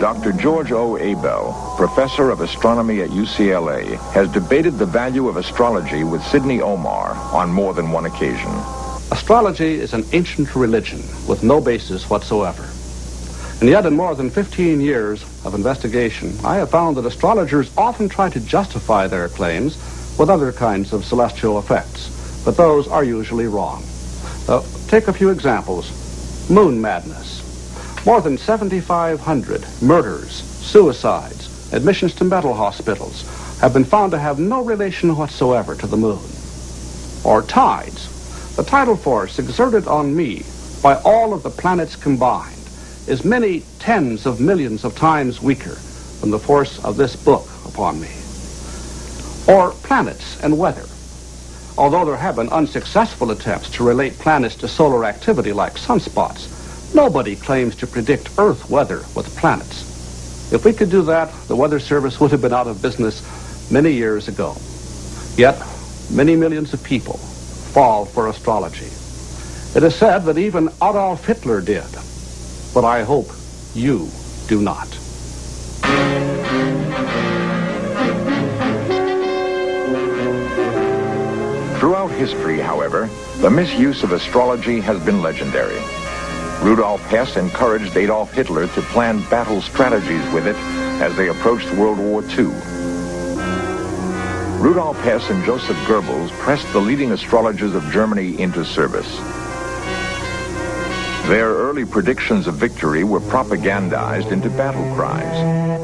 Dr. George O. Abel, professor of astronomy at UCLA, has debated the value of astrology with Sidney Omar on more than one occasion. Astrology is an ancient religion with no basis whatsoever. And yet, in more than 15 years of investigation, I have found that astrologers often try to justify their claims with other kinds of celestial effects, but those are usually wrong. Take a few examples. Moon madness. More than 7,500 murders, suicides, admissions to mental hospitals have been found to have no relation whatsoever to the moon. Or tides. The tidal force exerted on me by all of the planets combined is many tens of millions of times weaker than the force of this book upon me. Or planets and weather. Although there have been unsuccessful attempts to relate planets to solar activity like sunspots, nobody claims to predict Earth weather with planets. If we could do that, the Weather Service would have been out of business many years ago. Yet, many millions of people fall for astrology. It is said that even Adolf Hitler did, but I hope you do not. Throughout history, however, the misuse of astrology has been legendary. Rudolf Hess encouraged Adolf Hitler to plan battle strategies with it as they approached World War II. Rudolf Hess and Joseph Goebbels pressed the leading astrologers of Germany into service. Their early predictions of victory were propagandized into battle cries.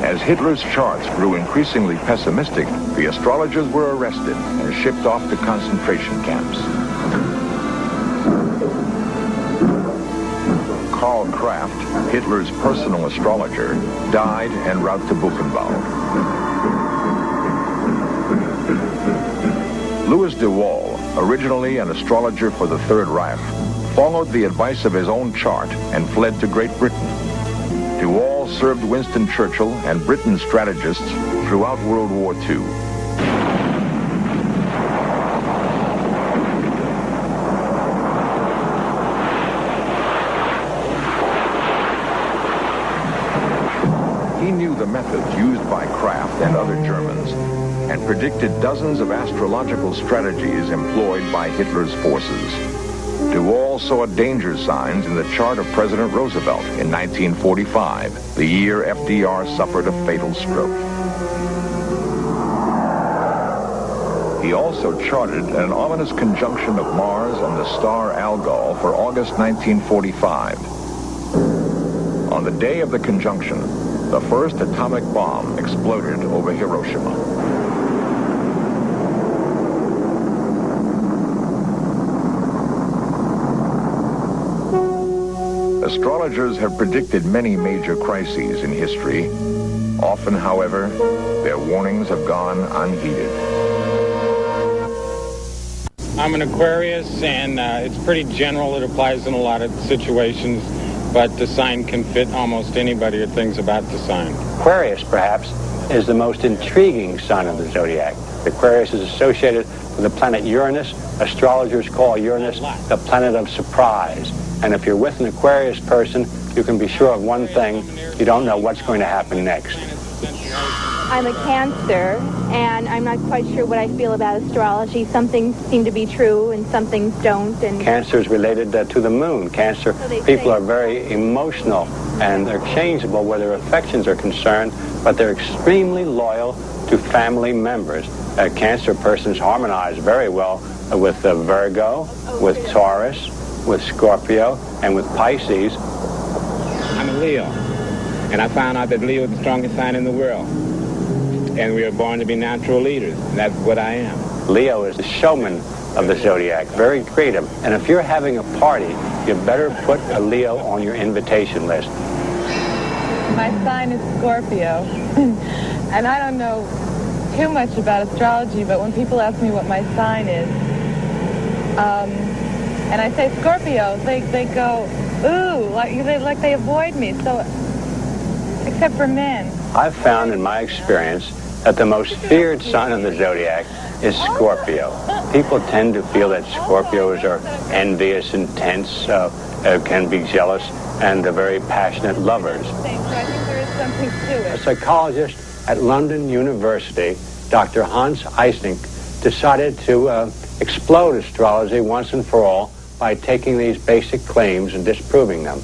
As Hitler's charts grew increasingly pessimistic, the astrologers were arrested and shipped off to concentration camps. Karl Kraft, Hitler's personal astrologer, died en route to Buchenwald. Louis de Waal, originally an astrologer for the Third Reich, followed the advice of his own chart and fled to Great Britain. De Waal served Winston Churchill and Britain's strategists throughout World War II. He knew the methods used by Kraft and other Germans and predicted dozens of astrological strategies employed by Hitler's forces. De Waal saw danger signs in the chart of President Roosevelt in 1945, the year FDR suffered a fatal stroke. He also charted an ominous conjunction of Mars and the star Algol for August 1945. On the day of the conjunction, the first atomic bomb exploded over Hiroshima. Astrologers have predicted many major crises in history. Often, however, their warnings have gone unheeded. I'm an Aquarius, and it's pretty general. It applies in a lot of situations, but the sign can fit almost anybody or things about the sign. Aquarius, perhaps, is the most intriguing sign of the zodiac. Aquarius is associated with the planet Uranus. Astrologers call Uranus the planet of surprise. And if you're with an Aquarius person, you can be sure of one thing: you don't know what's going to happen next. I'm a Cancer, and I'm not quite sure what I feel about astrology. Some things seem to be true, and some things don't. And Cancer is related to the moon. Cancer people are very emotional, and they're changeable where their affections are concerned, but they're extremely loyal to family members. Cancer persons harmonize very well with Virgo, with Taurus, with Scorpio, and with Pisces. I'm a Leo, and I found out that Leo is the strongest sign in the world. And we are born to be natural leaders, and that's what I am. Leo is the showman of the zodiac, very creative. And if you're having a party, you better put a Leo on your invitation list. My sign is Scorpio, and I don't know too much about astrology, but when people ask me what my sign is, and I say Scorpio, they go, ooh, like they avoid me, so, except for men. I've found in my experience that the most feared sign of the zodiac is Scorpio. People tend to feel that Scorpios are envious, intense, can be jealous, and very passionate lovers. So I think there is something to A it. psychologist at London University, Dr. Hans Eysenck, decided to explode astrology once and for all by taking these basic claims and disproving them.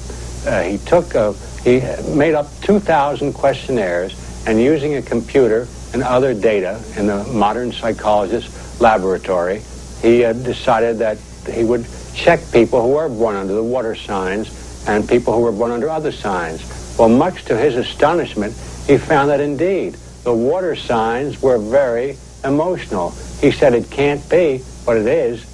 He made up 2,000 questionnaires, and using a computer and other data in the modern psychologist's laboratory, he decided that he would check people who were born under the water signs and people who were born under other signs. Well, much to his astonishment, he found that indeed the water signs were very emotional. He said it can't be, but it is.